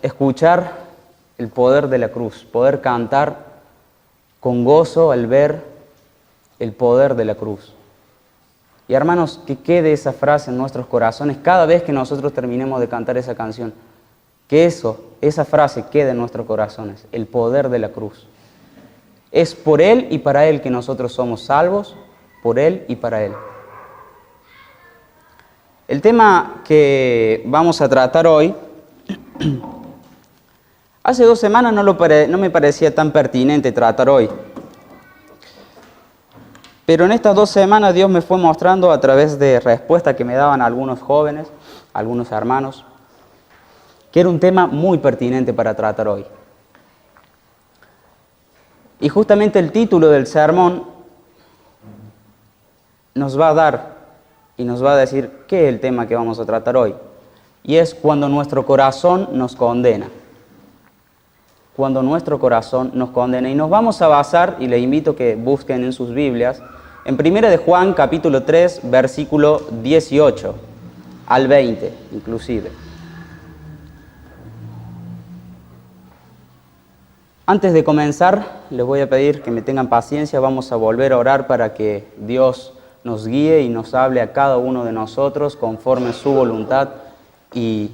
escuchar el poder de la cruz, poder cantar con gozo al ver el poder de la cruz. Y hermanos, que quede esa frase en nuestros corazones cada vez que nosotros terminemos de cantar esa canción. Que esa frase quede en nuestros corazones, el poder de la cruz. Es por Él y para Él que nosotros somos salvos, por Él y para Él. El tema que vamos a tratar hoy, hace 2 semanas no me parecía tan pertinente tratar hoy. Pero en estas 2 semanas Dios me fue mostrando a través de respuestas que me daban algunos jóvenes, algunos hermanos, que era un tema muy pertinente para tratar hoy. Y justamente el título del sermón nos va a dar y nos va a decir qué es el tema que vamos a tratar hoy. Y es cuando nuestro corazón nos condena. Cuando nuestro corazón nos condena. Y nos vamos a basar, y les invito a que busquen en sus Biblias, en 1 de Juan, capítulo 3, versículo 18 al 20, inclusive. Antes de comenzar, les voy a pedir que me tengan paciencia. Vamos a volver a orar para que Dios nos guíe y nos hable a cada uno de nosotros conforme a su voluntad, y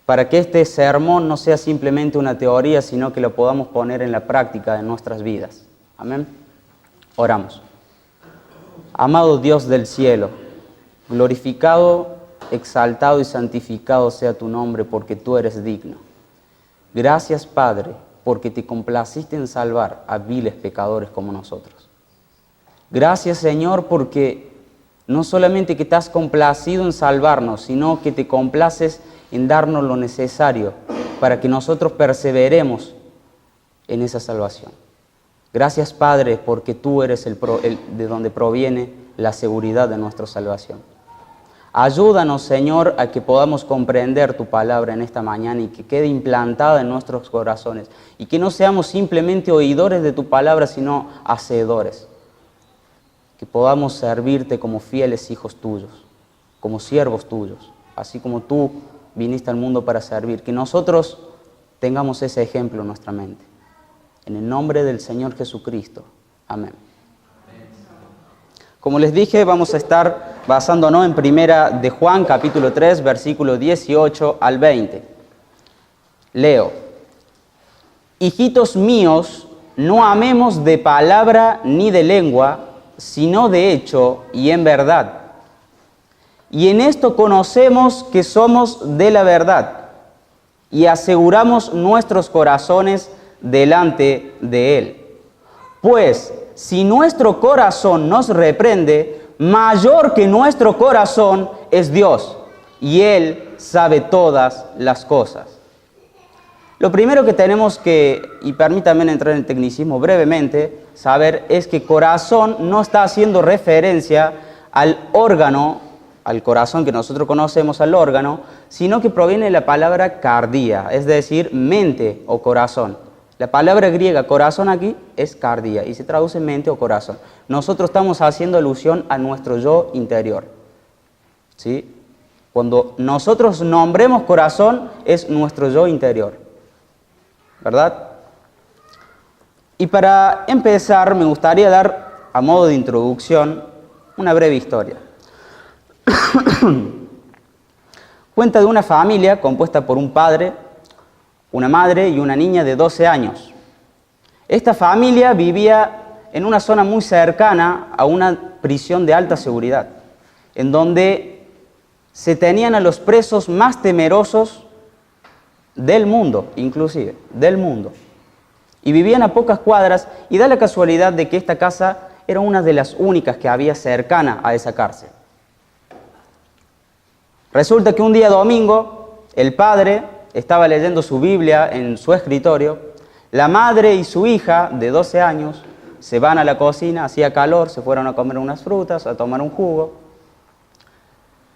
para que este sermón no sea simplemente una teoría, sino que lo podamos poner en la práctica de nuestras vidas. Amén. Oramos. Amado Dios del cielo, glorificado, exaltado y santificado sea tu nombre, porque tú eres digno. Gracias, Padre, porque te complaciste en salvar a viles pecadores como nosotros. Gracias, Señor, porque no solamente que te has complacido en salvarnos, sino que te complaces en darnos lo necesario para que nosotros perseveremos en esa salvación. Gracias, Padre, porque tú eres de donde proviene la seguridad de nuestra salvación. Ayúdanos, Señor, a que podamos comprender tu palabra en esta mañana y que quede implantada en nuestros corazones y que no seamos simplemente oidores de tu palabra, sino hacedores. Que podamos servirte como fieles hijos tuyos, como siervos tuyos, así como tú viniste al mundo para servir. Que nosotros tengamos ese ejemplo en nuestra mente. En el nombre del Señor Jesucristo. Amén. Como les dije, vamos a estar basándonos en 1 de Juan, capítulo 3, versículo 18 al 20. Leo. Hijitos míos, no amemos de palabra ni de lengua, sino de hecho y en verdad. Y en esto conocemos que somos de la verdad, y aseguramos nuestros corazones delante de Él. Pues, si nuestro corazón nos reprende, mayor que nuestro corazón es Dios, y Él sabe todas las cosas. Lo primero que tenemos que, y permítanme entrar en el tecnicismo brevemente, saber es que corazón no está haciendo referencia al órgano, al corazón que nosotros conocemos, al órgano, sino que proviene de la palabra cardía, es decir, mente o corazón. La palabra griega corazón aquí es cardía y se traduce mente o corazón. Nosotros estamos haciendo alusión a nuestro yo interior. ¿Sí? Cuando nosotros nombremos corazón es nuestro yo interior. ¿Verdad? Y para empezar me gustaría dar, a modo de introducción, una breve historia. Cuenta de una familia compuesta por un padre, una madre y una niña de 12 años. Esta familia vivía en una zona muy cercana a una prisión de alta seguridad, en donde se tenían a los presos más temerosos del mundo, inclusive, del mundo. Y vivían a pocas cuadras, y da la casualidad de que esta casa era una de las únicas que había cercana a esa cárcel. Resulta que un día domingo, el padre estaba leyendo su Biblia en su escritorio, la madre y su hija de 12 años se van a la cocina, hacía calor, se fueron a comer unas frutas, a tomar un jugo,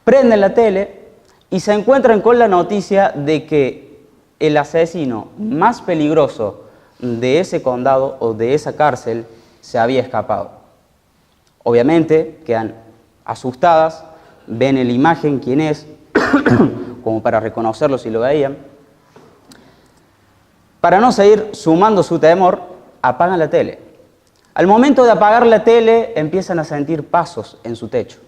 prenden la tele y se encuentran con la noticia de que el asesino más peligroso de ese condado o de esa cárcel se había escapado. Obviamente quedan asustadas, ven en la imagen quién es, como para reconocerlo si lo veían. para no seguir sumando su temor, apagan la tele. Al momento de apagar la tele, empiezan a sentir pasos en su techo.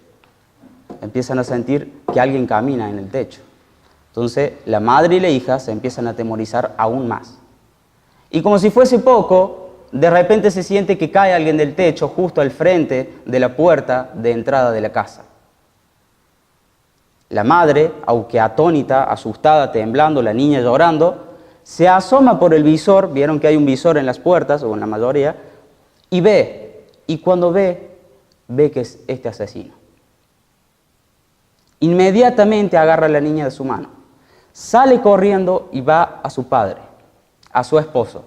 Empiezan a sentir que alguien camina en el techo. Entonces, la madre y la hija se empiezan a atemorizar aún más. Y como si fuese poco, de repente se siente que cae alguien del techo justo al frente de la puerta de entrada de la casa. La madre, aunque atónita, asustada, temblando, la niña llorando, se asoma por el visor, vieron que hay un visor en las puertas, o en la mayoría, y ve. Y cuando ve que es este asesino. Inmediatamente agarra a la niña de su mano, sale corriendo y va a su padre, a su esposo.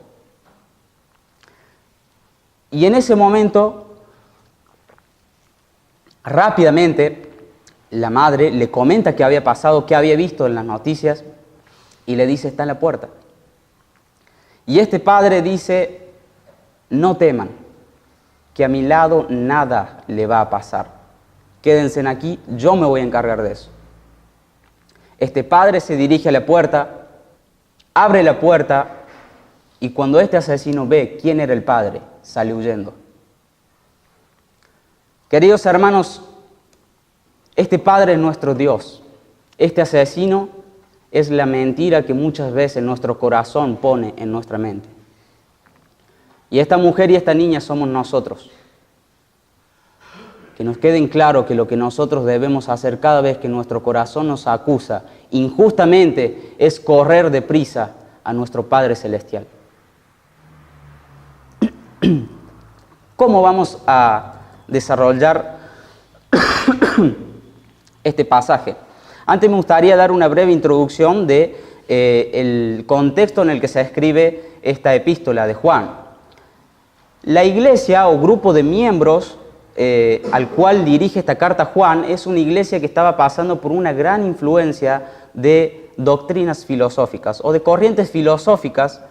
Y en ese momento, rápidamente, la madre le comenta qué había pasado, qué había visto en las noticias, y le dice, está en la puerta. Y este padre dice, no teman, que a mi lado nada le va a pasar. Quédense aquí, yo me voy a encargar de eso. Este padre se dirige a la puerta, abre la puerta, y cuando este asesino ve quién era el padre, sale huyendo. Queridos hermanos, este padre es nuestro Dios. Este asesino es la mentira que muchas veces nuestro corazón pone en nuestra mente. Y esta mujer y esta niña somos nosotros. Que nos queden claro que lo que nosotros debemos hacer cada vez que nuestro corazón nos acusa injustamente es correr deprisa a nuestro Padre Celestial. ¿Cómo vamos a desarrollar este pasaje? Antes me gustaría dar una breve introducción de el contexto en el que se escribe esta epístola de Juan. La iglesia o grupo de miembros al cual dirige esta carta Juan es una iglesia que estaba pasando por una gran influencia de doctrinas filosóficas o de corrientes filosóficas,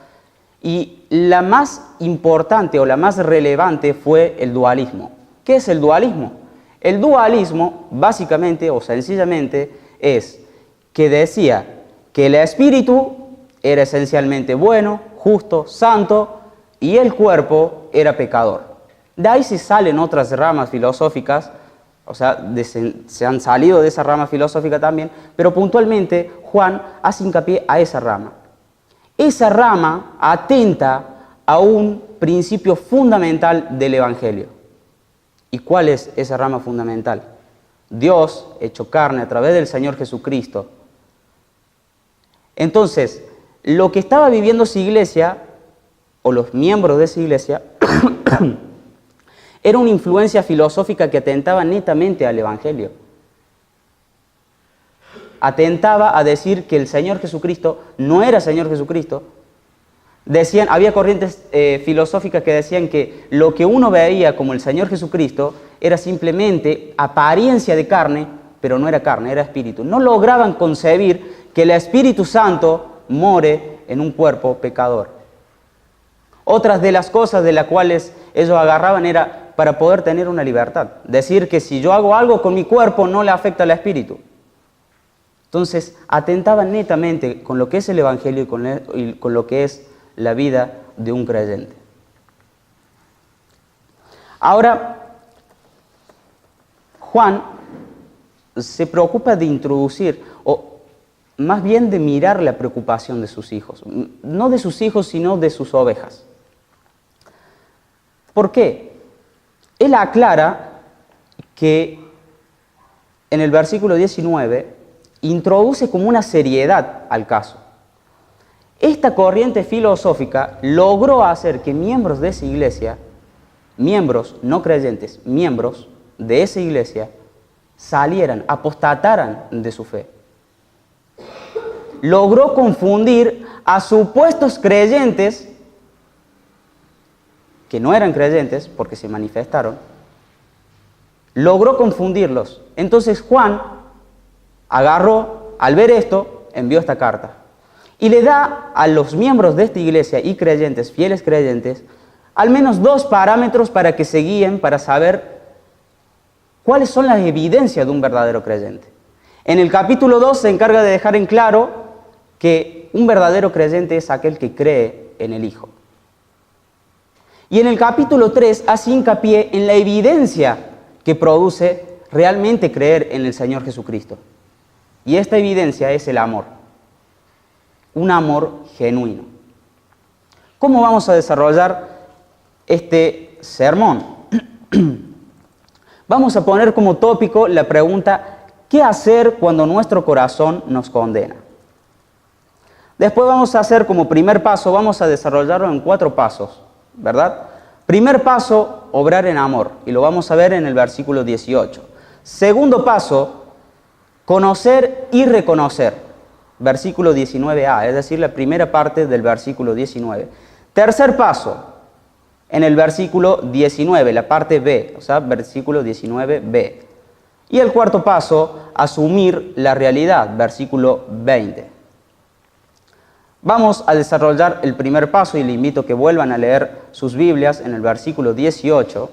y la más importante o la más relevante fue el dualismo. ¿Qué es el dualismo? El dualismo, básicamente o sencillamente, es que decía que el espíritu era esencialmente bueno, justo, santo, y el cuerpo era pecador. De ahí se salen otras ramas filosóficas, o sea, se han salido de esa rama filosófica también, pero puntualmente Juan hace hincapié a esa rama. Esa rama atenta a un principio fundamental del Evangelio. ¿Y cuál es esa rama fundamental? Dios hecho carne a través del Señor Jesucristo. Entonces, lo que estaba viviendo esa iglesia, o los miembros de esa iglesia, era una influencia filosófica que atentaba netamente al Evangelio. Atentaba a decir que el Señor Jesucristo no era Señor Jesucristo. Había corrientes filosóficas que decían que lo que uno veía como el Señor Jesucristo era simplemente apariencia de carne, pero no era carne, era espíritu. No lograban concebir que el Espíritu Santo more en un cuerpo pecador. Otras de las cosas de las cuales ellos agarraban era para poder tener una libertad. Decir que si yo hago algo con mi cuerpo no le afecta al espíritu. Entonces, atentaban netamente con lo que es el Evangelio y con lo que es la vida de un creyente. Ahora, Juan se preocupa de introducir, o más bien de mirar la preocupación de sus hijos. No de sus hijos, sino de sus ovejas. ¿Por qué? Él aclara que en el versículo 19 introduce como una seriedad al caso. Esta corriente filosófica logró hacer que miembros de esa iglesia, miembros no creyentes, miembros de esa iglesia, salieran, apostataran de su fe. Logró confundir a supuestos creyentes, que no eran creyentes porque se manifestaron, logró confundirlos. Entonces Juan agarró, al ver esto, envió esta carta. Y le da a los miembros de esta iglesia y creyentes, fieles creyentes, al menos 2 parámetros para que se guíen, para saber cuáles son las evidencias de un verdadero creyente. En el capítulo 2 se encarga de dejar en claro que un verdadero creyente es aquel que cree en el Hijo. Y en el capítulo 3 hace hincapié en la evidencia que produce realmente creer en el Señor Jesucristo. Y esta evidencia es el amor. Un amor genuino. ¿Cómo vamos a desarrollar este sermón? Vamos a poner como tópico la pregunta: ¿qué hacer cuando nuestro corazón nos condena? Después vamos a hacer como primer paso, vamos a desarrollarlo en 4 pasos, ¿verdad? Primer paso, obrar en amor, y lo vamos a ver en el versículo 18. Segundo paso, conocer y reconocer, versículo 19a, es decir, la primera parte del versículo 19. Tercer paso, en el versículo 19, la parte B, o sea, versículo 19b. Y el cuarto paso, asumir la realidad, versículo 20. Vamos a desarrollar el primer paso y le invito a que vuelvan a leer sus Biblias en el versículo 18.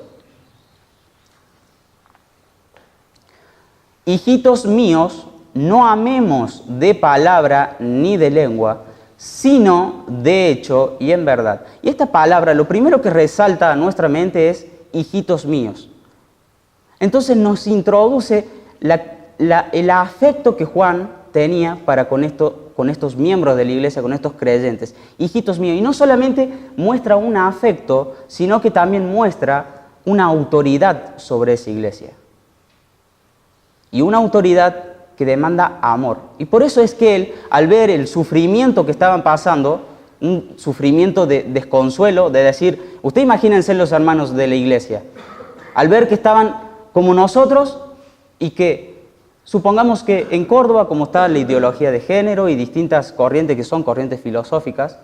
Hijitos míos, no amemos de palabra ni de lengua, sino de hecho y en verdad. Y esta palabra, lo primero que resalta a nuestra mente es hijitos míos. Entonces nos introduce el afecto que Juan tenía para con estos miembros de la iglesia, con estos creyentes. Hijitos míos. Y no solamente muestra un afecto, sino que también muestra una autoridad sobre esa iglesia. Y una autoridad que demanda amor. Y por eso es que él, al ver el sufrimiento que estaban pasando, un sufrimiento de desconsuelo, de decir, ustedes imagínense los hermanos de la iglesia, al ver que estaban como nosotros y que supongamos que en Córdoba, como está la ideología de género y distintas corrientes que son corrientes filosóficas,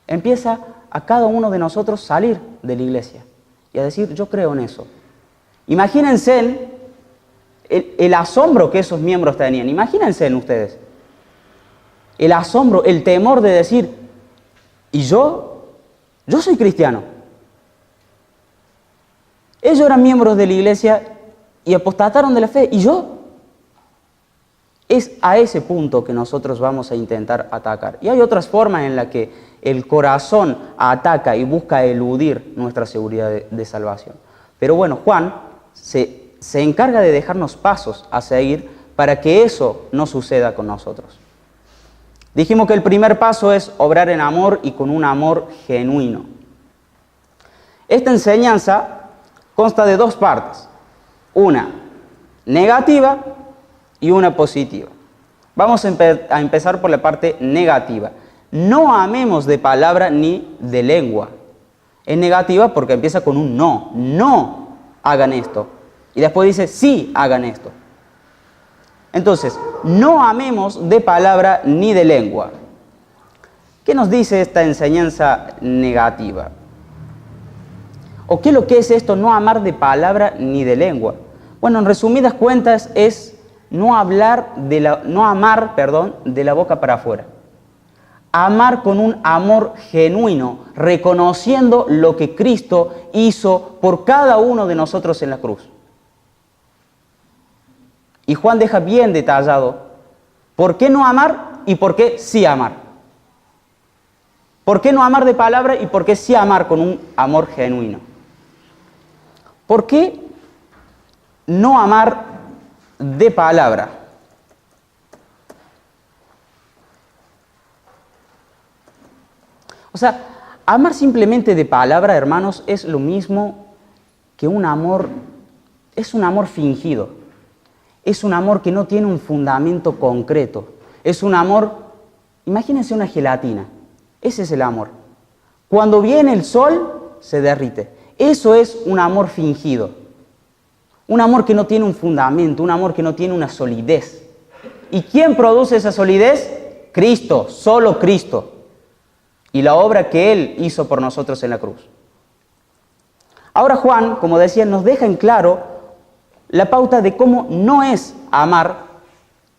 empieza a cada uno de nosotros salir de la iglesia y a decir, yo creo en eso. Imagínense el asombro que esos miembros tenían. Imagínense en ustedes el asombro, el temor de decir, ¿y yo soy cristiano? Ellos eran miembros de la iglesia y apostataron de la fe, ¿y yo? Es a ese punto que nosotros vamos a intentar atacar. Y hay otras formas en las que el corazón ataca y busca eludir nuestra seguridad de salvación. Pero bueno, Juan se encarga de dejarnos pasos a seguir para que eso no suceda con nosotros. Dijimos que el primer paso es obrar en amor y con un amor genuino. Esta enseñanza consta de 2 partes. Una negativa y una positiva. Vamos a empezar por la parte negativa. No amemos de palabra ni de lengua. Es negativa porque empieza con un no. No hagan esto. Y después dice sí hagan esto. Entonces, no amemos de palabra ni de lengua. ¿Qué nos dice esta enseñanza negativa? ¿O qué es lo que es esto, no amar de palabra ni de lengua? Bueno, en resumidas cuentas es no amar de la boca para afuera. Amar con un amor genuino, reconociendo lo que Cristo hizo por cada uno de nosotros en la cruz. Y Juan deja bien detallado por qué no amar y por qué sí amar. ¿Por qué no amar de palabra y por qué sí amar con un amor genuino? ¿Por qué no amar de palabra? O sea, amar simplemente de palabra, hermanos, es lo mismo que un amor, es un amor fingido. Es un amor que no tiene un fundamento concreto. Es un amor, imagínense una gelatina. Ese es el amor. Cuando viene el sol, se derrite. Eso es un amor fingido. Un amor que no tiene un fundamento, un amor que no tiene una solidez. ¿Y quién produce esa solidez? Cristo, solo Cristo. Y la obra que Él hizo por nosotros en la cruz. Ahora Juan, como decía, nos deja en claro la pauta de cómo no es amar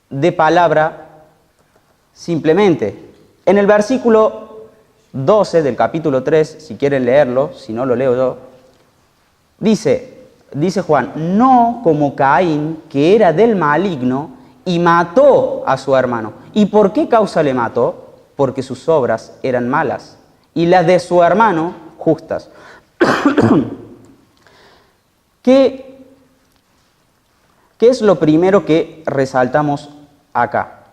de palabra simplemente. En el versículo 12 del capítulo 3, si quieren leerlo, si no lo leo yo, dice Juan, no como Caín, que era del maligno y mató a su hermano. ¿Y por qué causa le mató? Porque sus obras eran malas y las de su hermano justas. ¿Qué es lo primero que resaltamos acá?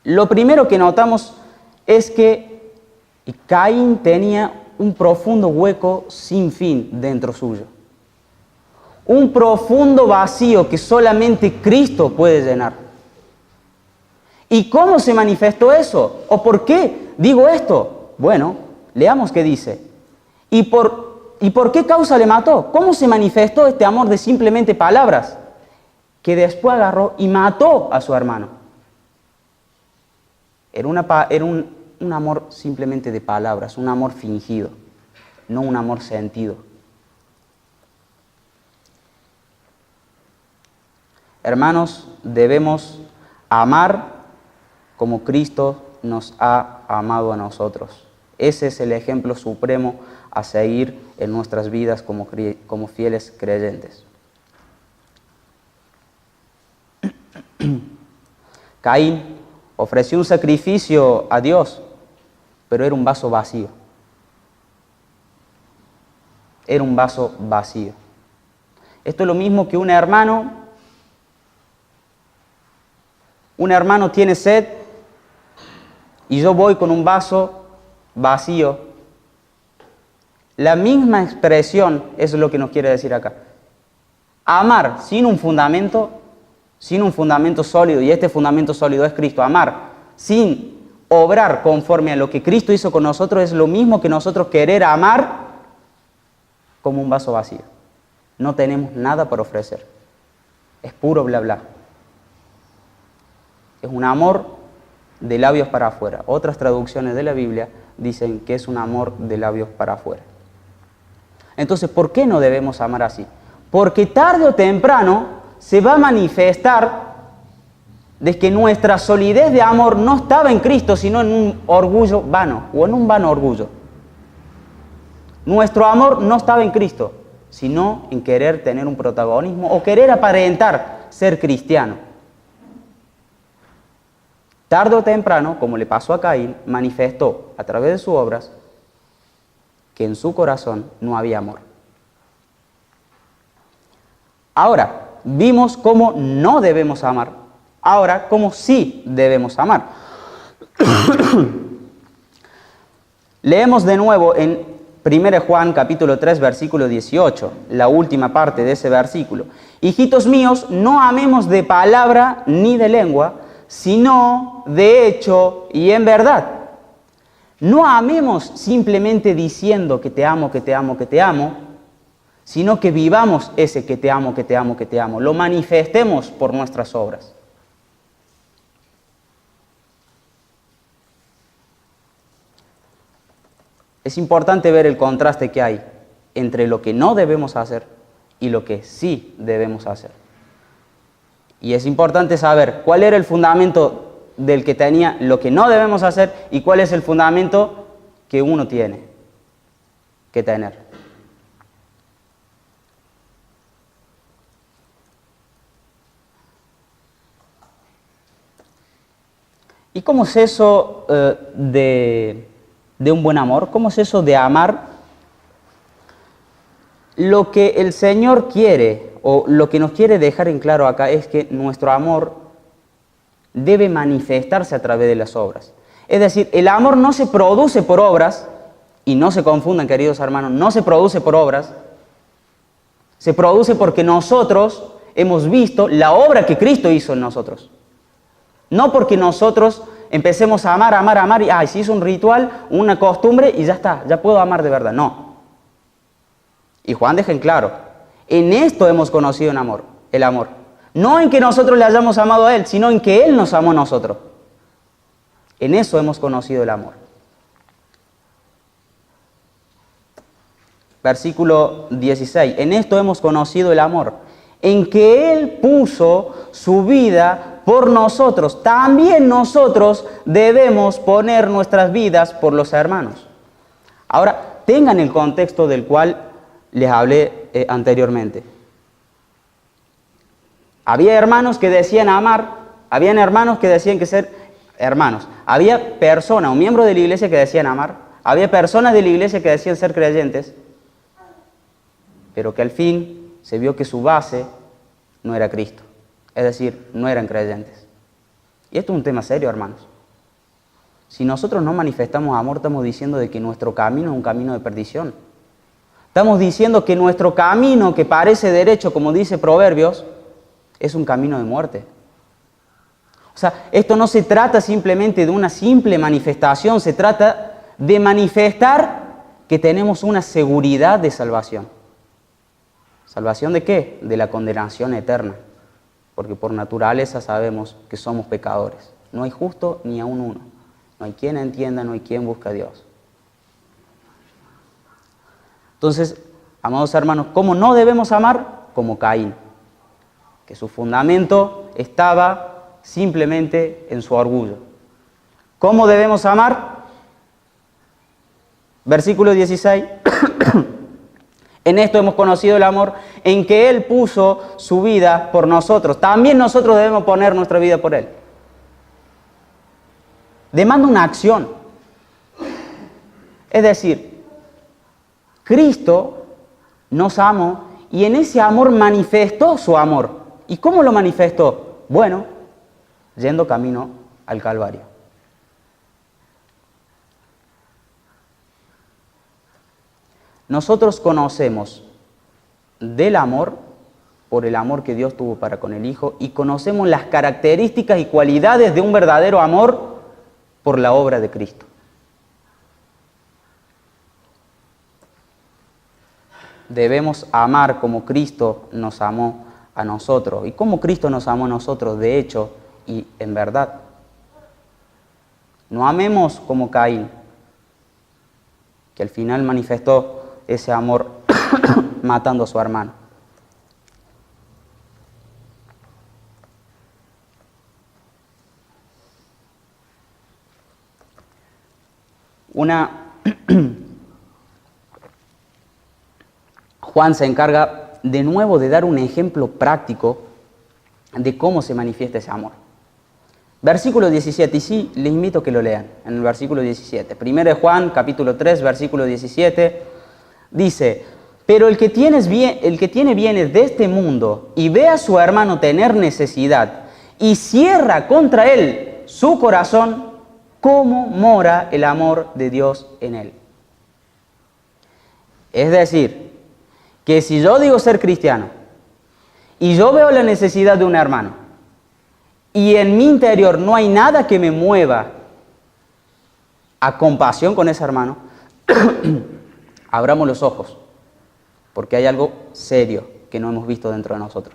Lo primero que notamos es que Caín tenía un profundo hueco sin fin dentro suyo. Un profundo vacío que solamente Cristo puede llenar. ¿Y cómo se manifestó eso? ¿O por qué digo esto? Bueno, leamos qué dice. ¿Y por qué causa le mató? ¿Cómo se manifestó este amor de simplemente palabras? Que después agarró y mató a su hermano. Era un amor simplemente de palabras, un amor fingido, no un amor sentido. Hermanos, debemos amar como Cristo nos ha amado a nosotros. Ese es el ejemplo supremo a seguir en nuestras vidas como fieles creyentes. Caín ofreció un sacrificio a Dios, pero era un vaso vacío. Era un vaso vacío. Esto es lo mismo que un hermano tiene sed y yo voy con un vaso vacío. La misma expresión es lo que nos quiere decir acá. Amar sin un fundamento sólido, y este fundamento sólido es Cristo. Amar sin obrar conforme a lo que Cristo hizo con nosotros es lo mismo que nosotros querer amar como un vaso vacío. No tenemos nada para ofrecer. Es puro bla bla. Es un amor de labios para afuera. Otras traducciones de la Biblia dicen que es un amor de labios para afuera. Entonces, ¿por qué no debemos amar así? Porque tarde o temprano se va a manifestar de que nuestra solidez de amor no estaba en Cristo, sino en un orgullo vano, o en un vano orgullo. Nuestro amor no estaba en Cristo, sino en querer tener un protagonismo o querer aparentar ser cristiano. Tarde o temprano, como le pasó a Caín, manifestó a través de sus obras que en su corazón no había amor. Ahora, vimos cómo no debemos amar. Ahora, cómo sí debemos amar. Leemos de nuevo en 1 Juan capítulo 3, versículo 18, la última parte de ese versículo. Hijitos míos, no amemos de palabra ni de lengua, sino de hecho y en verdad. No amemos simplemente diciendo que te amo, que te amo, que te amo, sino que vivamos ese que te amo, que te amo, que te amo. Lo manifestemos por nuestras obras. Es importante ver el contraste que hay entre lo que no debemos hacer y lo que sí debemos hacer. Y es importante saber cuál era el fundamento del que tenía lo que no debemos hacer y cuál es el fundamento que uno tiene que tener. ¿Y cómo es eso de un buen amor? ¿Cómo es eso de amar? Lo que el Señor quiere, o lo que nos quiere dejar en claro acá, es que nuestro amor debe manifestarse a través de las obras. Es decir, el amor no se produce por obras, y no se confundan, queridos hermanos, no se produce por obras, se produce porque nosotros hemos visto la obra que Cristo hizo en nosotros. No porque nosotros empecemos a amar, amar, amar, y se hizo un ritual, una costumbre, y ya está, ya puedo amar de verdad. No. Y Juan deja en claro, en esto hemos conocido el amor. No en que nosotros le hayamos amado a Él, sino en que Él nos amó a nosotros. En eso hemos conocido el amor. Versículo 16, en esto hemos conocido el amor, en que Él puso su vida por nosotros. También nosotros debemos poner nuestras vidas por los hermanos. Ahora, tengan el contexto del cual les hablé anteriormente. Había hermanos que decían amar, habían hermanos que decían que ser hermanos. Había personas o miembros de la iglesia que decían amar, Había personas de la iglesia que decían ser creyentes, pero que al fin se vio que su base no era Cristo. Es decir, no eran creyentes. Y esto es un tema serio, hermanos. Si nosotros no manifestamos amor, estamos diciendo de que nuestro camino es un camino de perdición. Estamos diciendo que nuestro camino, que parece derecho, como dice Proverbios, es un camino de muerte. O sea, esto no se trata simplemente de una simple manifestación, se trata de manifestar que tenemos una seguridad de salvación. ¿Salvación de qué? De la condenación eterna. Porque por naturaleza sabemos que somos pecadores. No hay justo ni aun uno. No hay quien entienda, no hay quien busque a Dios. Entonces, amados hermanos, ¿cómo no debemos amar? Como Caín, que su fundamento estaba simplemente en su orgullo. ¿Cómo debemos amar? Versículo 16. En esto hemos conocido el amor, en que Él puso su vida por nosotros. También nosotros debemos poner nuestra vida por Él. Demanda una acción. Es decir, Cristo nos amó y en ese amor manifestó su amor. ¿Y cómo lo manifestó? Bueno, yendo camino al Calvario. Nosotros conocemos del amor por el amor que Dios tuvo para con el Hijo y conocemos las características y cualidades de un verdadero amor por la obra de Cristo. Debemos amar como Cristo nos amó a nosotros. ¿Y cómo Cristo nos amó a nosotros? De hecho y en verdad. No amemos como Caín, que al final manifestó ese amor matando a su hermano. Juan se encarga de nuevo de dar un ejemplo práctico de cómo se manifiesta ese amor. Versículo 17, y sí, les invito a que lo lean, en el versículo 17. 1 Juan, capítulo 3, versículo 17, dice: pero el que tiene bienes de este mundo y ve a su hermano tener necesidad y cierra contra él su corazón, ¿cómo mora el amor de Dios en él? Es decir, que si yo digo ser cristiano y yo veo la necesidad de un hermano y en mi interior no hay nada que me mueva a compasión con ese hermano, abramos los ojos, porque hay algo serio que no hemos visto dentro de nosotros.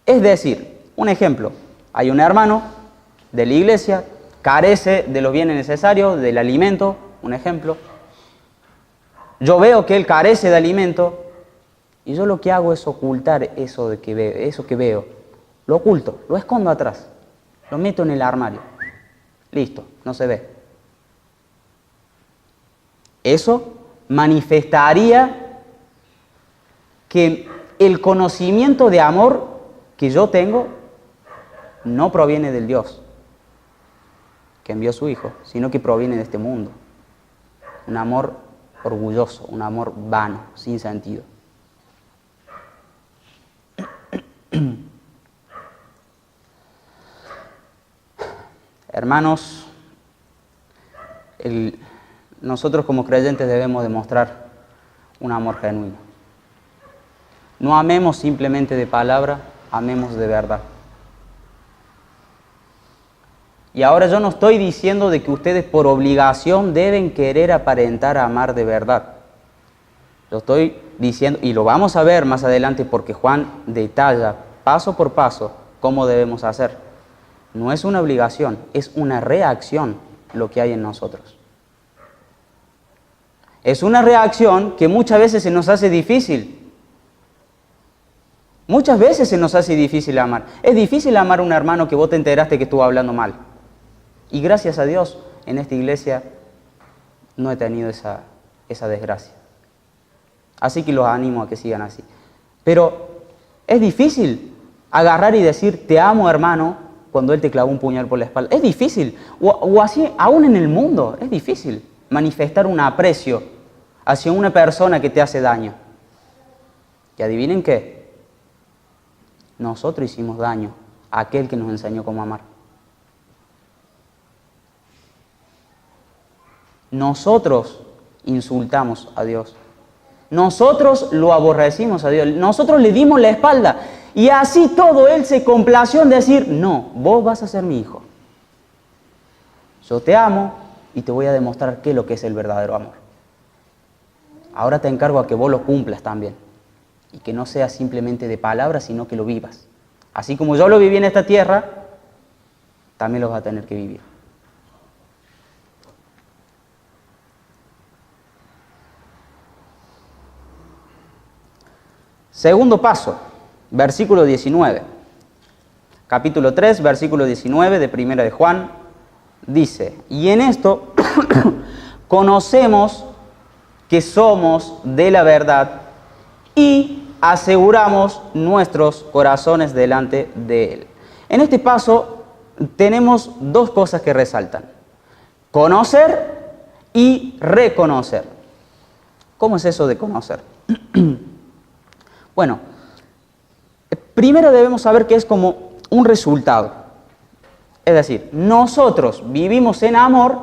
Es decir, un ejemplo, hay un hermano de la iglesia, carece de los bienes necesarios, del alimento, un ejemplo. Yo veo que él carece de alimento y yo lo que hago es ocultar eso que veo. Lo oculto, lo escondo atrás, lo meto en el armario. Listo, no se ve. Eso manifestaría que el conocimiento de amor que yo tengo no proviene del Dios que envió a su Hijo, sino que proviene de este mundo. Un amor orgulloso, un amor vano, sin sentido. Hermanos, nosotros como creyentes debemos demostrar un amor genuino. No amemos simplemente de palabra, amemos de verdad. Y ahora yo no estoy diciendo de que ustedes por obligación deben querer aparentar amar de verdad. Lo estoy diciendo, y lo vamos a ver más adelante porque Juan detalla paso por paso cómo debemos hacer. No es una obligación, es una reacción lo que hay en nosotros. Es una reacción que muchas veces se nos hace difícil. Muchas veces se nos hace difícil amar. Es difícil amar a un hermano que vos te enteraste que estuvo hablando mal. Y gracias a Dios, en esta iglesia no he tenido esa desgracia. Así que los animo a que sigan así. Pero es difícil agarrar y decir, te amo hermano, cuando Él te clavó un puñal por la espalda. Es difícil, o así, aún en el mundo, es difícil manifestar un aprecio hacia una persona que te hace daño. Y adivinen qué, nosotros hicimos daño a aquel que nos enseñó cómo amar. Nosotros insultamos a Dios. Nosotros lo aborrecimos a Dios. Nosotros le dimos la espalda. Y así todo Él se complació en decir, no, vos vas a ser mi hijo. Yo te amo y te voy a demostrar qué es lo que es el verdadero amor. Ahora te encargo a que vos lo cumplas también. Y que no sea simplemente de palabras, sino que lo vivas. Así como yo lo viví en esta tierra, también lo vas a tener que vivir. Segundo paso, versículo 19. Capítulo 3, versículo 19 de Primera de Juan, dice, y en esto conocemos que somos de la verdad y aseguramos nuestros corazones delante de Él. En este paso tenemos dos cosas que resaltan, conocer y reconocer. ¿Cómo es eso de conocer? Bueno, primero debemos saber que es como un resultado. Es decir, nosotros vivimos en amor,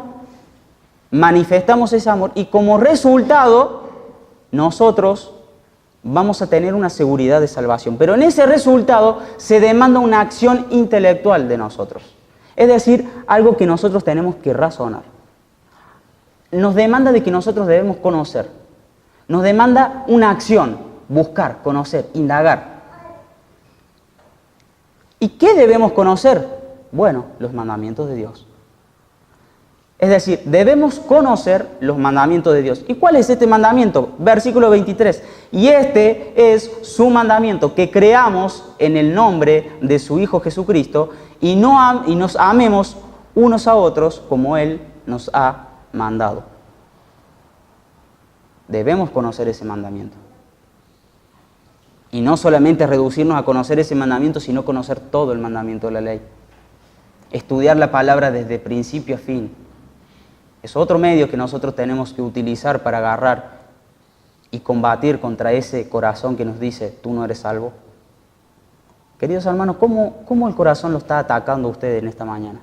manifestamos ese amor y como resultado nosotros vamos a tener una seguridad de salvación. Pero en ese resultado se demanda una acción intelectual de nosotros. Es decir, algo que nosotros tenemos que razonar. Nos demanda de que nosotros debemos conocer. Nos demanda una acción. Buscar, conocer, indagar. ¿Y qué debemos conocer? Bueno, los mandamientos de Dios. Es decir, debemos conocer los mandamientos de Dios. ¿Y cuál es este mandamiento? Versículo 23. Y este es su mandamiento, que creamos en el nombre de su Hijo Jesucristo y nos amemos unos a otros como Él nos ha mandado. Debemos conocer ese mandamiento. Y no solamente reducirnos a conocer ese mandamiento, sino conocer todo el mandamiento de la ley. Estudiar la palabra desde principio a fin. Es otro medio que nosotros tenemos que utilizar para agarrar y combatir contra ese corazón que nos dice, tú no eres salvo. Queridos hermanos, ¿cómo el corazón lo está atacando a ustedes en esta mañana?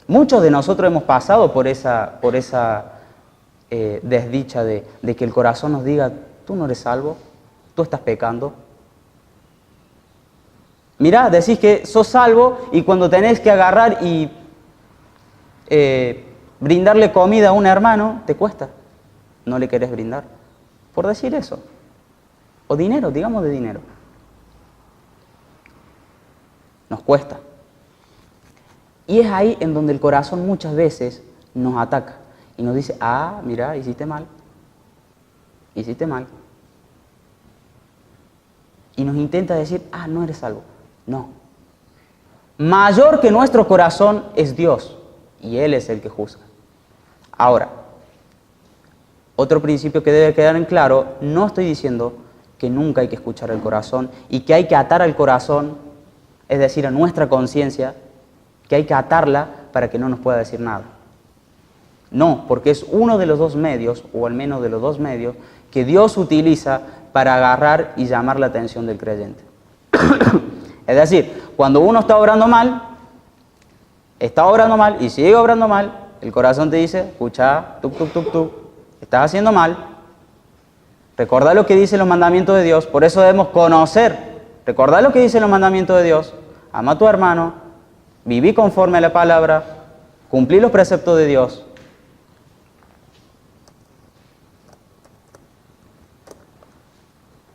Muchos de nosotros hemos pasado por esa desdicha de que el corazón nos diga, tú no eres salvo. Tú estás pecando. Mirá, decís que sos salvo y cuando tenés que agarrar y brindarle comida a un hermano, te cuesta. No le querés brindar. Por decir eso. O dinero, digamos de dinero. Nos cuesta. Y es ahí en donde el corazón muchas veces nos ataca. Y nos dice, mirá, hiciste mal. Hiciste mal. Y nos intenta decir, no eres salvo. No. Mayor que nuestro corazón es Dios. Y Él es el que juzga. Ahora, otro principio que debe quedar en claro, no estoy diciendo que nunca hay que escuchar el corazón y que hay que atar al corazón, es decir, a nuestra conciencia, que hay que atarla para que no nos pueda decir nada. No, porque es uno de los dos medios, o al menos de los dos medios, que Dios utiliza para agarrar y llamar la atención del creyente. Es decir, cuando uno está obrando mal y sigue obrando mal, el corazón te dice, escucha, estás haciendo mal. Recordá lo que dicen los mandamientos de Dios, por eso debemos conocer. Recordá lo que dicen los mandamientos de Dios, ama a tu hermano, viví conforme a la palabra, cumplí los preceptos de Dios.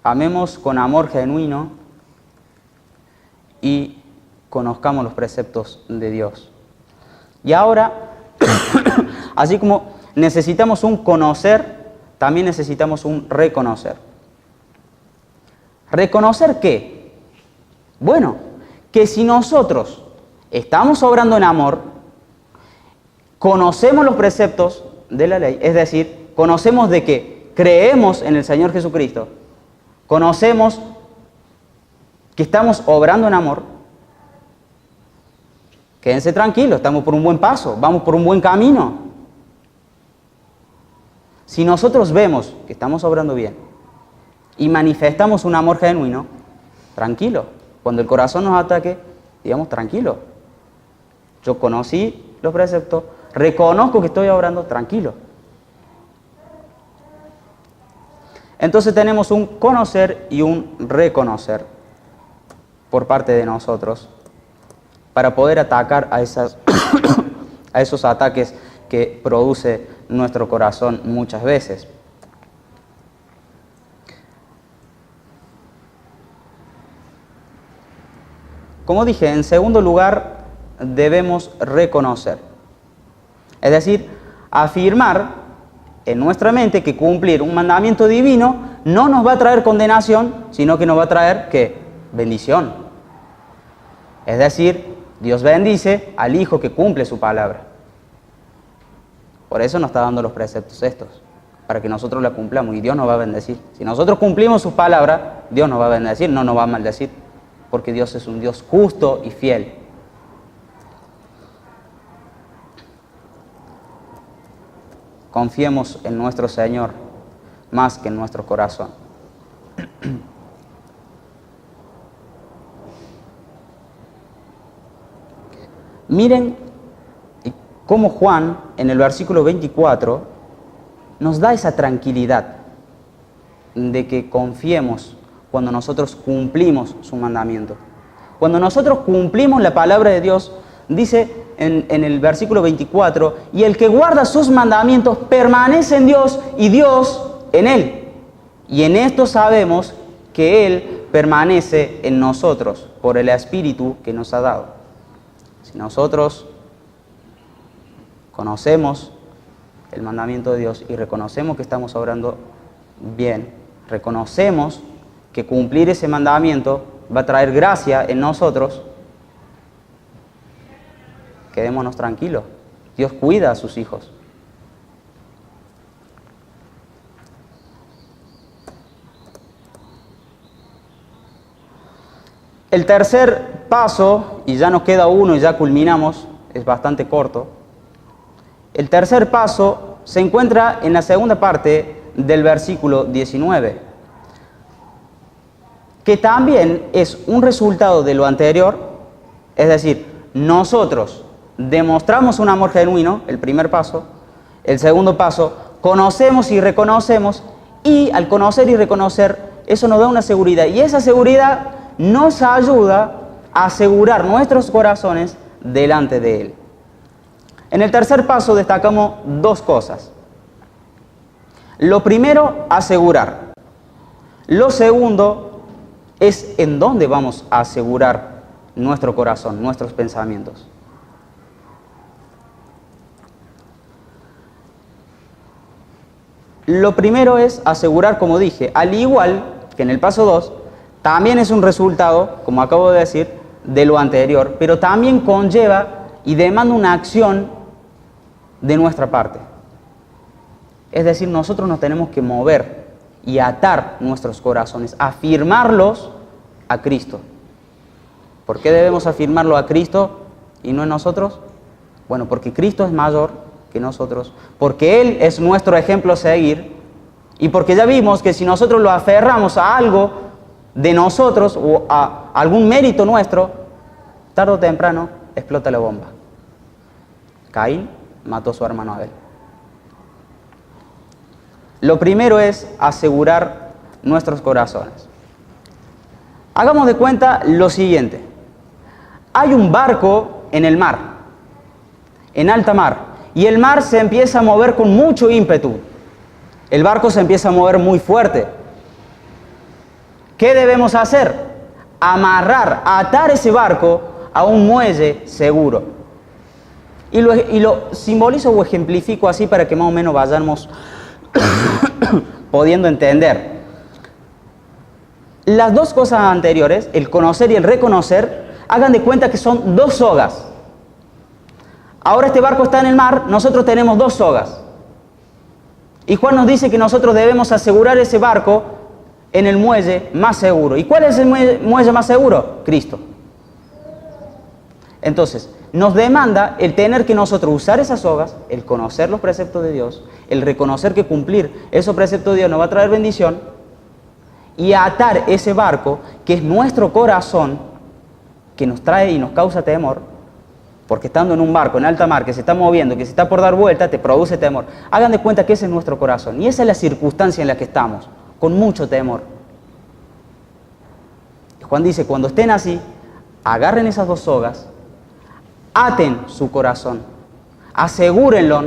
Amemos con amor genuino y conozcamos los preceptos de Dios. Y ahora, así como necesitamos un conocer, también necesitamos un reconocer. ¿Reconocer qué? Bueno, que si nosotros estamos obrando en amor, conocemos los preceptos de la ley, es decir, conocemos de que creemos en el Señor Jesucristo, conocemos que estamos obrando en amor, Quédense tranquilos, estamos por un buen paso, vamos por un buen camino. Si nosotros vemos que estamos obrando bien y manifestamos un amor genuino, tranquilo. Cuando el corazón nos ataque, digamos tranquilo. Yo conocí los preceptos, reconozco que estoy obrando, tranquilo. Entonces tenemos un conocer y un reconocer por parte de nosotros para poder atacar a esos ataques que produce nuestro corazón muchas veces. Como dije, en segundo lugar, debemos reconocer. Es decir, afirmar en nuestra mente que cumplir un mandamiento divino no nos va a traer condenación, sino que nos va a traer, ¿qué? Bendición. Es decir, Dios bendice al hijo que cumple su palabra. Por eso nos está dando los preceptos estos, para que nosotros la cumplamos y Dios nos va a bendecir. Si nosotros cumplimos sus palabras, Dios nos va a bendecir, no nos va a maldecir, porque Dios es un Dios justo y fiel. Confiemos en nuestro Señor más que en nuestro corazón. Miren cómo Juan, en el versículo 24, nos da esa tranquilidad de que confiemos cuando nosotros cumplimos su mandamiento. Cuando nosotros cumplimos la palabra de Dios, dice en el versículo 24, y el que guarda sus mandamientos permanece en Dios y Dios en él. Y en esto sabemos que Él permanece en nosotros por el Espíritu que nos ha dado. Si nosotros conocemos el mandamiento de Dios y reconocemos que estamos obrando bien, reconocemos que cumplir ese mandamiento va a traer gracia en nosotros, quedémonos tranquilos. Dios cuida a sus hijos. El tercer paso, y ya nos queda uno y ya culminamos, es bastante corto. El tercer paso se encuentra en la segunda parte del versículo 19, que también es un resultado de lo anterior, es decir, nosotros demostramos un amor genuino, el primer paso. El segundo paso, conocemos y reconocemos, y al conocer y reconocer, eso nos da una seguridad, y esa seguridad nos ayuda a asegurar nuestros corazones delante de Él. En el tercer paso destacamos dos cosas. Lo primero, asegurar. Lo segundo es en dónde vamos a asegurar nuestro corazón, nuestros pensamientos. Lo primero es asegurar, como dije, al igual que en el paso 2, también es un resultado, como acabo de decir, de lo anterior, pero también conlleva y demanda una acción de nuestra parte. Es decir, nosotros nos tenemos que mover y atar nuestros corazones, afirmarlos a Cristo. ¿Por qué debemos afirmarlo a Cristo y no en nosotros? Bueno, porque Cristo es mayor que nosotros, porque Él es nuestro ejemplo a seguir, y porque ya vimos que si nosotros lo aferramos a algo de nosotros o a algún mérito nuestro, tarde o temprano explota la bomba. Caín mató a su hermano Abel. Lo primero es asegurar nuestros corazones. Hagamos de cuenta lo siguiente. Hay un barco en el mar, en alta mar, y el mar se empieza a mover con mucho ímpetu. El barco se empieza a mover muy fuerte. ¿Qué debemos hacer? Amarrar, atar ese barco a un muelle seguro. Y lo simbolizo o ejemplifico así para que más o menos vayamos pudiendo entender. Las dos cosas anteriores, el conocer y el reconocer, hagan de cuenta que son dos sogas. Ahora este barco está en el mar, nosotros tenemos dos sogas. Y Juan nos dice que nosotros debemos asegurar ese barco en el muelle más seguro. ¿Y cuál es el muelle más seguro? Cristo. Entonces, nos demanda el tener que nosotros usar esas sogas, el conocer los preceptos de Dios, el reconocer que cumplir esos preceptos de Dios nos va a traer bendición, y atar ese barco, que es nuestro corazón, que nos trae y nos causa temor, porque estando en un barco en alta mar, que se está moviendo, que se está por dar vuelta, te produce temor. Hagan de cuenta que ese es nuestro corazón, y esa es la circunstancia en la que estamos, con mucho temor. Juan dice, cuando estén así, agarren esas dos sogas, aten su corazón, asegúrenlo,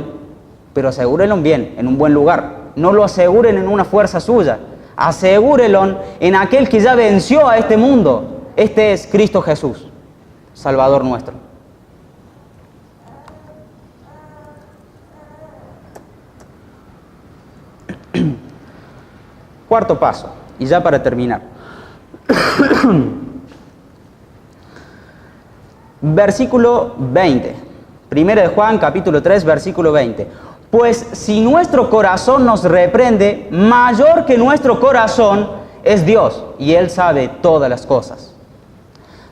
pero asegúrenlo bien, en un buen lugar. No lo aseguren en una fuerza suya, asegúrenlo en aquel que ya venció a este mundo. Este es Cristo Jesús, Salvador nuestro. Cuarto paso, y ya para terminar. Versículo 20. Primera de Juan, capítulo 3, versículo 20. Pues si nuestro corazón nos reprende, mayor que nuestro corazón es Dios, y Él sabe todas las cosas.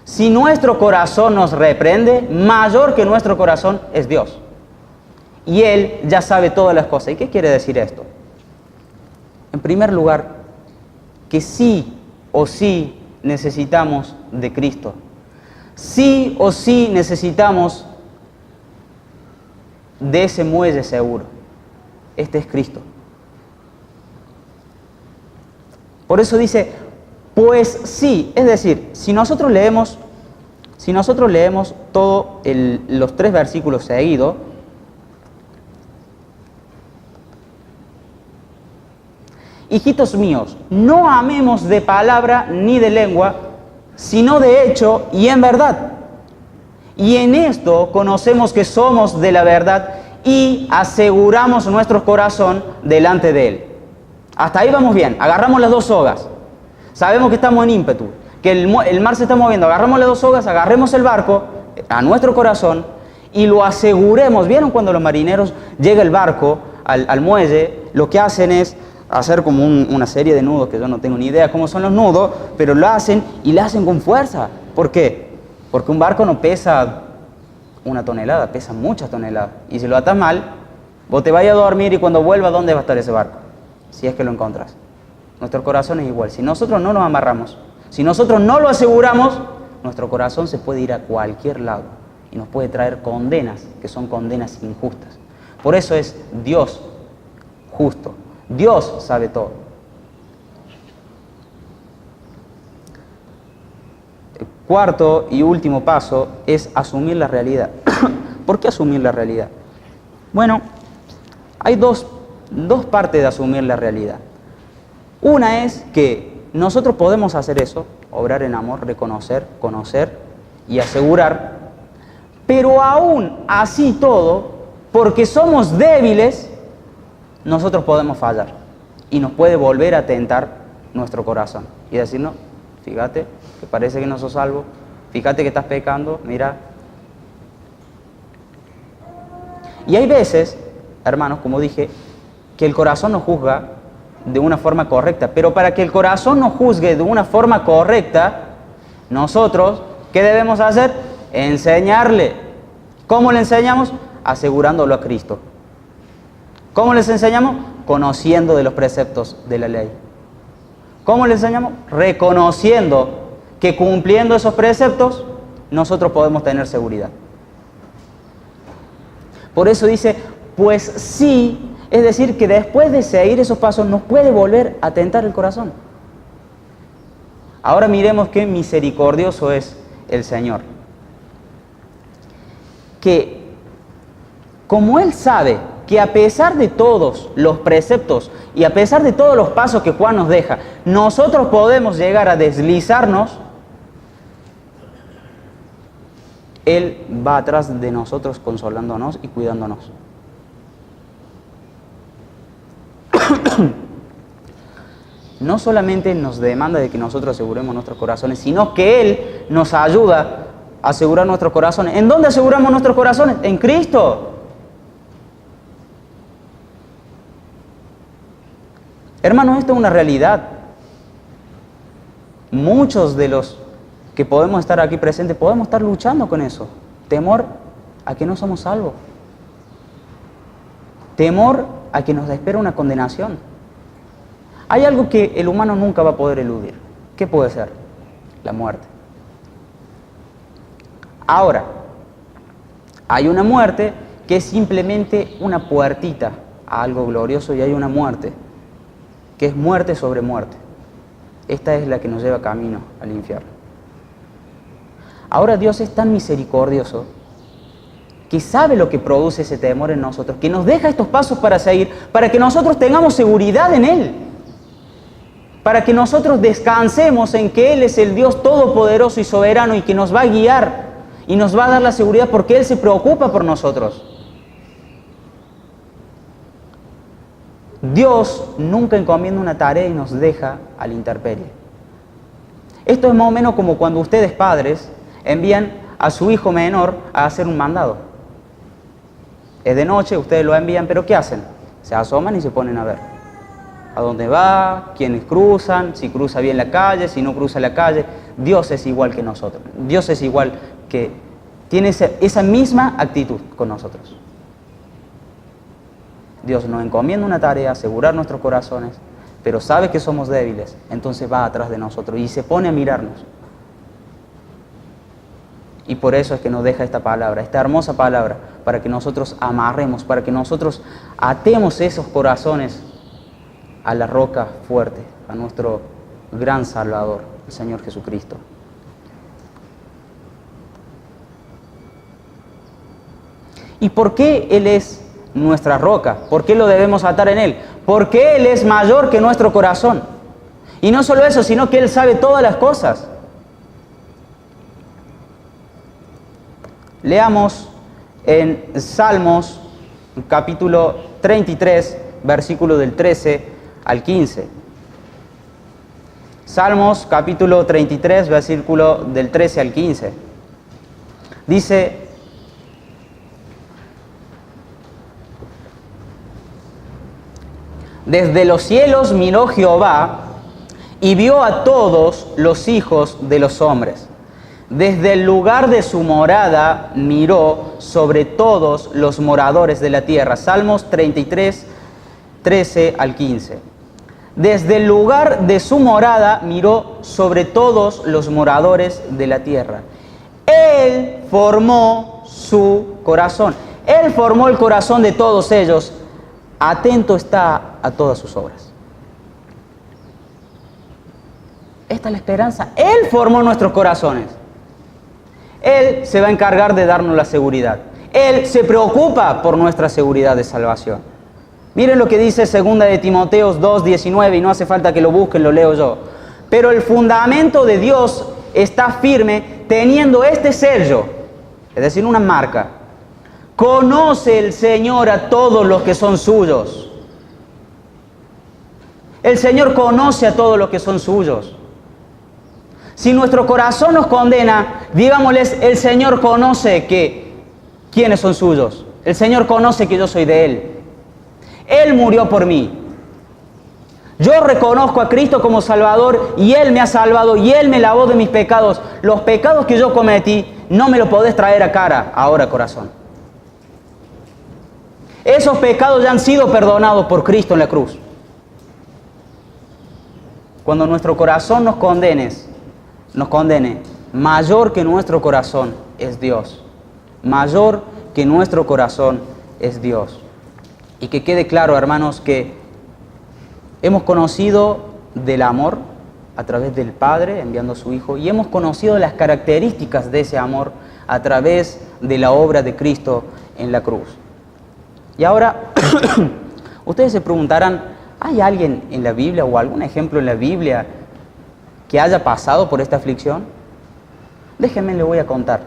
Si nuestro corazón nos reprende, mayor que nuestro corazón es Dios, y Él ya sabe todas las cosas. ¿Y qué quiere decir esto? En primer lugar, que sí o sí necesitamos de Cristo. Sí o sí necesitamos de ese muelle seguro. Este es Cristo. Por eso dice, pues sí. Es decir, si nosotros leemos todos los 3 versículos seguidos, hijitos míos, no amemos de palabra ni de lengua, sino de hecho y en verdad. Y en esto conocemos que somos de la verdad y aseguramos nuestro corazón delante de Él. Hasta ahí vamos bien, agarramos las dos sogas. Sabemos que estamos en ímpetu, que el mar se está moviendo, agarramos las dos sogas, agarremos el barco a nuestro corazón y lo aseguremos. ¿Vieron cuando los marineros llega el barco al muelle? Lo que hacen es hacer como una serie de nudos, que yo no tengo ni idea cómo son los nudos, pero lo hacen y lo hacen con fuerza. ¿Por qué? Porque un barco no pesa 1 tonelada, pesa muchas toneladas. Y si lo atas mal, vos te vayas a dormir y cuando vuelvas, ¿dónde va a estar ese barco? Si es que lo encontrás. Nuestro corazón es igual. Si nosotros no nos amarramos, si nosotros no lo aseguramos, nuestro corazón se puede ir a cualquier lado y nos puede traer condenas, que son condenas injustas. Por eso es Dios justo. Dios sabe todo. El cuarto y último paso es asumir la realidad. ¿Por qué asumir la realidad? Bueno, hay dos partes de asumir la realidad. Una es que nosotros podemos hacer eso, obrar en amor, reconocer, conocer y asegurar, pero aún así todo, porque somos débiles, nosotros podemos fallar y nos puede volver a tentar nuestro corazón y decir, no, fíjate que parece que no sos salvo, fíjate que estás pecando, mira. Y hay veces, hermanos, como dije, que el corazón nos juzga de una forma correcta, pero para que el corazón nos juzgue de una forma correcta, nosotros, ¿qué debemos hacer? Enseñarle. ¿Cómo le enseñamos? Asegurándolo a Cristo. ¿Cómo les enseñamos? Conociendo de los preceptos de la ley. ¿Cómo les enseñamos? Reconociendo que cumpliendo esos preceptos nosotros podemos tener seguridad. Por eso dice, pues sí, es decir, que después de seguir esos pasos nos puede volver a tentar el corazón. Ahora miremos qué misericordioso es el Señor. Que como Él sabe que a pesar de todos los preceptos y a pesar de todos los pasos que Juan nos deja, nosotros podemos llegar a deslizarnos, Él va atrás de nosotros consolándonos y cuidándonos. No solamente nos demanda de que nosotros aseguremos nuestros corazones, sino que Él nos ayuda a asegurar nuestros corazones. ¿En dónde aseguramos nuestros corazones? En Cristo. Hermanos, esto es una realidad. Muchos de los que podemos estar aquí presentes podemos estar luchando con eso. Temor a que no somos salvos. Temor a que nos espera una condenación. Hay algo que el humano nunca va a poder eludir. ¿Qué puede ser? La muerte. Ahora, hay una muerte que es simplemente una puertita a algo glorioso, y hay una muerte que es muerte sobre muerte. Esta es la que nos lleva camino al infierno. Ahora Dios es tan misericordioso que sabe lo que produce ese temor en nosotros, que nos deja estos pasos para seguir, para que nosotros tengamos seguridad en Él, para que nosotros descansemos en que Él es el Dios todopoderoso y soberano y que nos va a guiar y nos va a dar la seguridad porque Él se preocupa por nosotros. Dios nunca encomienda una tarea y nos deja a la intemperie. Esto es más o menos como cuando ustedes padres envían a su hijo menor a hacer un mandado. Es de noche, ustedes lo envían, pero ¿qué hacen? Se asoman y se ponen a ver a dónde va, quiénes cruzan, si cruza bien la calle, si no cruza la calle. Dios es igual que nosotros. Dios es igual que tiene esa misma actitud con nosotros. Dios nos encomienda una tarea, asegurar nuestros corazones, pero sabe que somos débiles, entonces va atrás de nosotros y se pone a mirarnos. Y por eso es que nos deja esta palabra, esta hermosa palabra, para que nosotros amarremos, para que nosotros atemos esos corazones a la roca fuerte, a nuestro gran Salvador, el Señor Jesucristo. ¿Y por qué Él es nuestra roca? ¿Por qué lo debemos atar en Él? Porque Él es mayor que nuestro corazón. Y no solo eso, sino que Él sabe todas las cosas. Leamos en Salmos, capítulo 33, versículo del 13 al 15. Salmos, capítulo 33, versículo del 13 al 15. Dice: desde los cielos miró Jehová y vio a todos los hijos de los hombres. Desde el lugar de su morada miró sobre todos los moradores de la tierra. Salmos 33, 13 al 15. Desde el lugar de su morada miró sobre todos los moradores de la tierra. Él formó su corazón. Él formó el corazón de todos ellos. Atento está a todas sus obras. Esta es la esperanza. Él formó nuestros corazones. Él se va a encargar de darnos la seguridad. Él se preocupa por nuestra seguridad de salvación. Miren lo que dice 2 de Timoteo 2:19, y no hace falta que lo busquen, lo leo yo. Pero el fundamento de Dios está firme teniendo este sello, es decir, una marca. Conoce el Señor a todos los que son suyos. El Señor conoce a todos los que son suyos. Si nuestro corazón nos condena, digámosles: el Señor conoce quiénes son suyos. El Señor conoce que yo soy de Él. Él murió por mí. Yo reconozco a Cristo como Salvador y Él me ha salvado y Él me lavó de mis pecados. Los pecados que yo cometí no me los podés traer a cara ahora, corazón. Esos pecados ya han sido perdonados por Cristo en la cruz. Cuando nuestro corazón nos condene, mayor que nuestro corazón es Dios. Mayor que nuestro corazón es Dios. Y que quede claro, hermanos, que hemos conocido del amor a través del Padre enviando a su Hijo, y hemos conocido las características de ese amor a través de la obra de Cristo en la cruz. Y ahora, ustedes se preguntarán: ¿hay alguien en la Biblia o algún ejemplo en la Biblia que haya pasado por esta aflicción? Déjenme, le voy a contar.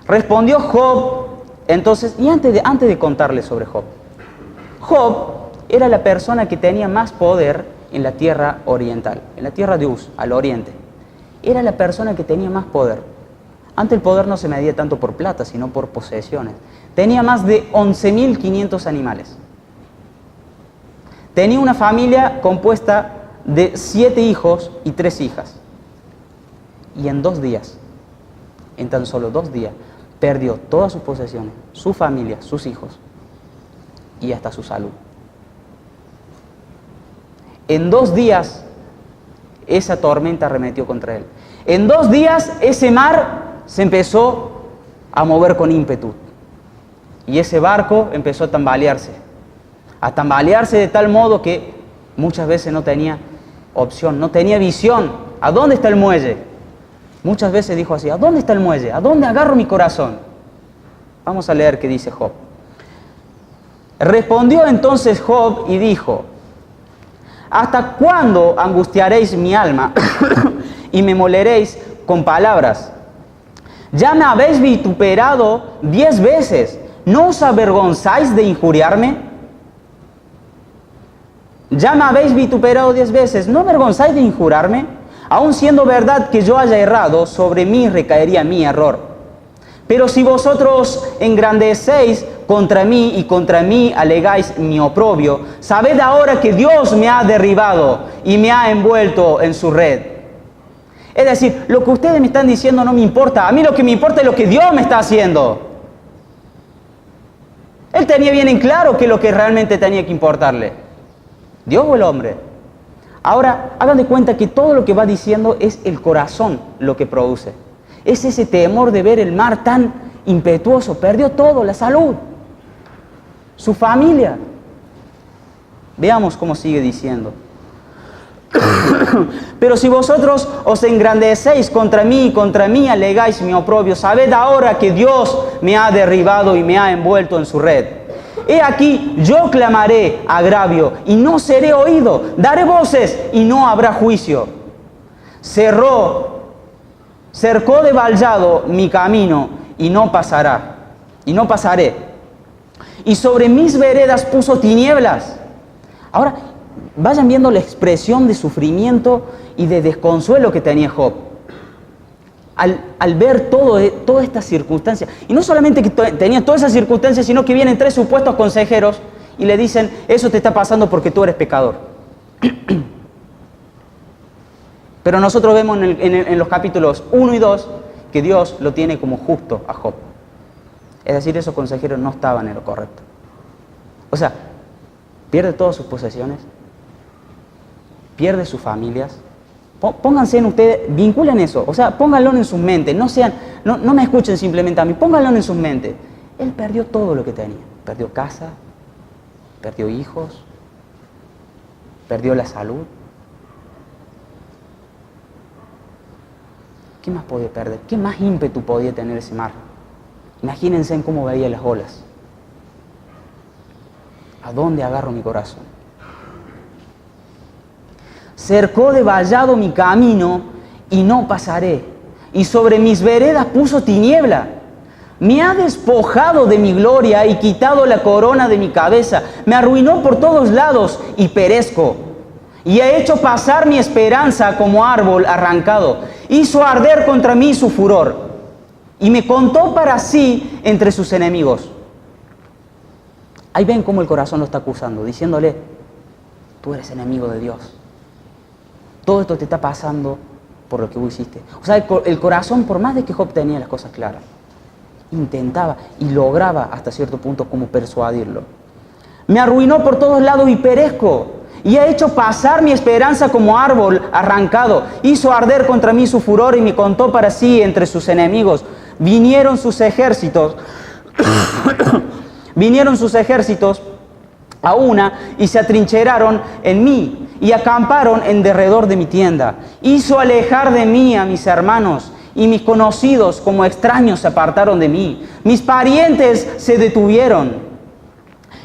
Respondió Job, entonces, y antes de contarles sobre Job. Job era la persona que tenía más poder en la tierra oriental, en la tierra de Uz, al oriente. Era la persona que tenía más poder. Antes el poder no se medía tanto por plata, sino por posesiones. Tenía más de 11.500 animales. Tenía una familia compuesta de 7 hijos y 3 hijas. Y en 2 días En tan solo 2 días perdió todas sus posesiones, su familia, sus hijos y hasta su salud. En 2 días esa tormenta arremetió contra él. En 2 días ese mar se empezó a mover con ímpetu. Y ese barco empezó a tambalearse de tal modo que muchas veces no tenía opción, no tenía visión. ¿A dónde está el muelle? Muchas veces dijo así, ¿a dónde está el muelle? ¿A dónde agarro mi corazón? Vamos a leer qué dice Job. Respondió entonces Job y dijo, ¿hasta cuándo angustiaréis mi alma y me moleréis con palabras? Ya me habéis vituperado 10 veces. ¿No os avergonzáis de injuriarme? Ya me habéis vituperado 10 veces. ¿No avergonzáis de injuriarme? Aun siendo verdad que yo haya errado, sobre mí recaería mi error. Pero si vosotros engrandecéis contra mí y contra mí alegáis mi oprobio, sabed ahora que Dios me ha derribado y me ha envuelto en su red. Es decir, lo que ustedes me están diciendo no me importa. A mí lo que me importa es lo que Dios me está haciendo. Él tenía bien en claro qué es lo que realmente tenía que importarle. ¿Dios o el hombre? Ahora, hagan de cuenta que todo lo que va diciendo es el corazón lo que produce. Es ese temor de ver el mar tan impetuoso. Perdió todo, la salud, su familia. Veamos cómo sigue diciendo. Pero si vosotros os engrandecéis contra mí y contra mí alegáis mi oprobio, sabed ahora que Dios me ha derribado y me ha envuelto en su red. He aquí, yo clamaré agravio y no seré oído, daré voces y no habrá juicio. Cercó de vallado mi camino y no pasaré. Y sobre mis veredas puso tinieblas. Ahora, vayan viendo la expresión de sufrimiento y de desconsuelo que tenía Job. Al ver toda esta circunstancia. Y no solamente que tenía todas esas circunstancias, sino que vienen 3 supuestos consejeros y le dicen, eso te está pasando porque tú eres pecador. Pero nosotros vemos en los capítulos 1 y 2 que Dios lo tiene como justo a Job. Es decir, esos consejeros no estaban en lo correcto. O sea, pierde todas sus posesiones, pierde sus familias. Pónganse en ustedes, vinculen eso, o sea, pónganlo en sus mentes, no me escuchen simplemente a mí, pónganlo en sus mentes. Él perdió todo lo que tenía, perdió casa, perdió hijos, perdió la salud. ¿Qué más podía perder? ¿Qué más ímpetu podía tener ese mar? Imagínense en cómo veía las olas. ¿A dónde agarro mi corazón? Cercó de vallado mi camino y no pasaré, y sobre mis veredas puso tiniebla. Me ha despojado de mi gloria y quitado la corona de mi cabeza. Me arruinó por todos lados y perezco. Y ha hecho pasar mi esperanza como árbol arrancado. Hizo arder contra mí su furor. Y me contó para sí entre sus enemigos. Ahí ven cómo el corazón lo está acusando, diciéndole, tú eres enemigo de Dios. Todo esto te está pasando por lo que vos hiciste. O sea, el corazón, por más de que Job tenía las cosas claras, intentaba y lograba hasta cierto punto como persuadirlo. Me arruinó por todos lados y perezco. Y ha hecho pasar mi esperanza como árbol arrancado. Hizo arder contra mí su furor y me contó para sí entre sus enemigos. Vinieron sus ejércitos a una y se atrincheraron en mí y acamparon en derredor de mi tienda. Hizo alejar de mí a mis hermanos y mis conocidos como extraños se apartaron de mí. Mis parientes se detuvieron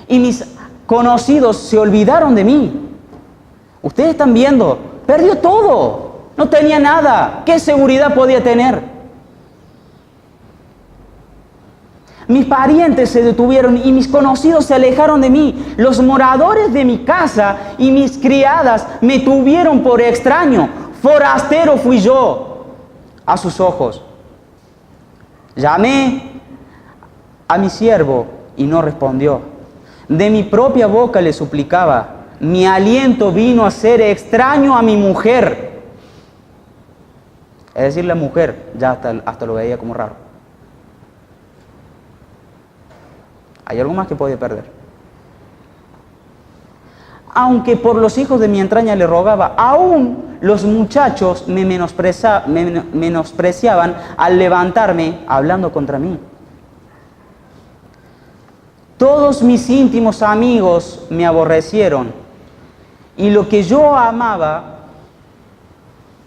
y mis conocidos se olvidaron de mí. Ustedes están viendo, perdió todo, no tenía nada. ¿Qué seguridad podía tener? Mis parientes se detuvieron y mis conocidos se alejaron de mí. Los moradores de mi casa y mis criadas me tuvieron por extraño. Forastero fui yo a sus ojos. Llamé a mi siervo y no respondió. De mi propia boca le suplicaba. Mi aliento vino a ser extraño a mi mujer. Es decir, la mujer ya hasta lo veía como raro. Hay algo más que podía perder. Aunque por los hijos de mi entraña le rogaba, aún los muchachos me menospreciaban al levantarme hablando contra mí. Todos mis íntimos amigos me aborrecieron, y lo que yo amaba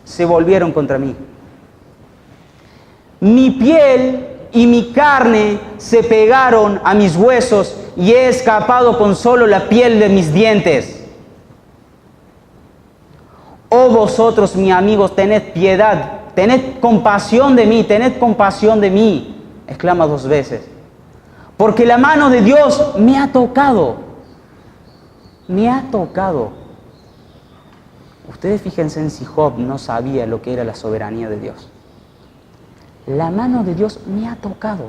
se volvieron contra mí. Mi piel y mi carne se pegaron a mis huesos, y he escapado con solo la piel de mis dientes. Oh vosotros, mis amigos, tened piedad, tened compasión de mí, exclama 2 veces. Porque la mano de Dios me ha tocado. Me ha tocado. Ustedes fíjense en si Job no sabía lo que era la soberanía de Dios. La mano de Dios me ha tocado.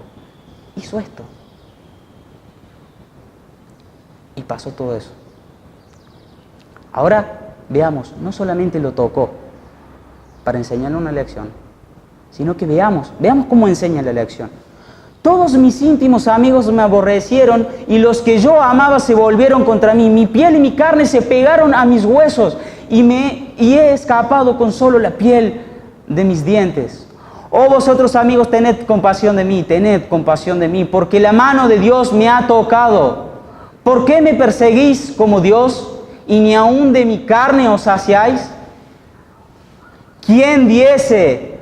Hizo esto. Y pasó todo eso. Ahora veamos, no solamente lo tocó para enseñarle una lección, sino que veamos cómo enseña la lección. Todos mis íntimos amigos me aborrecieron, y los que yo amaba se volvieron contra mí. Mi piel y mi carne se pegaron a mis huesos, y he escapado con solo la piel de mis dientes. Oh vosotros, amigos, tened compasión de mí, porque la mano de Dios me ha tocado. ¿Por qué me perseguís como Dios, y ni aun de mi carne os saciáis? ¿Quién diese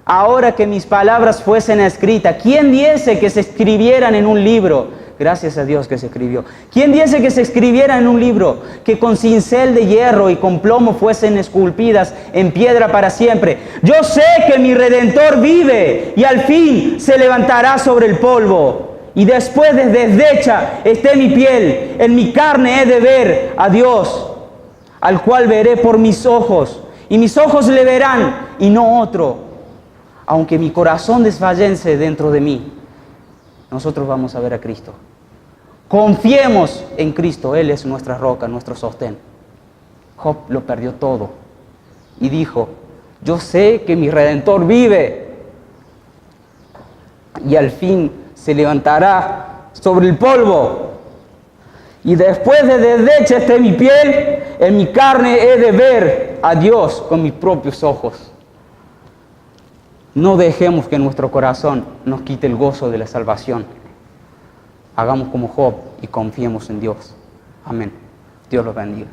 ahora que mis palabras fuesen escritas? ¿Quién diese que se escribieran en un libro? Gracias a Dios que se escribió. ¿Quién diese que se escribiera en un libro, que con cincel de hierro y con plomo fuesen esculpidas en piedra para siempre? Yo sé que mi Redentor vive, y al fin se levantará sobre el polvo. Y después de deshecha esté mi piel, en mi carne he de ver a Dios, al cual veré por mis ojos, y mis ojos le verán, y no otro. Aunque mi corazón desfallece dentro de mí, nosotros vamos a ver a Cristo. Confiemos en Cristo, Él es nuestra roca, nuestro sostén. Job lo perdió todo y dijo: yo sé que mi Redentor vive, y al fin se levantará sobre el polvo. Y después de deshecha esté mi piel, en mi carne he de ver a Dios con mis propios ojos. No dejemos que nuestro corazón nos quite el gozo de la salvación. Hagamos como Job y confiemos en Dios. Amén. Dios los bendiga.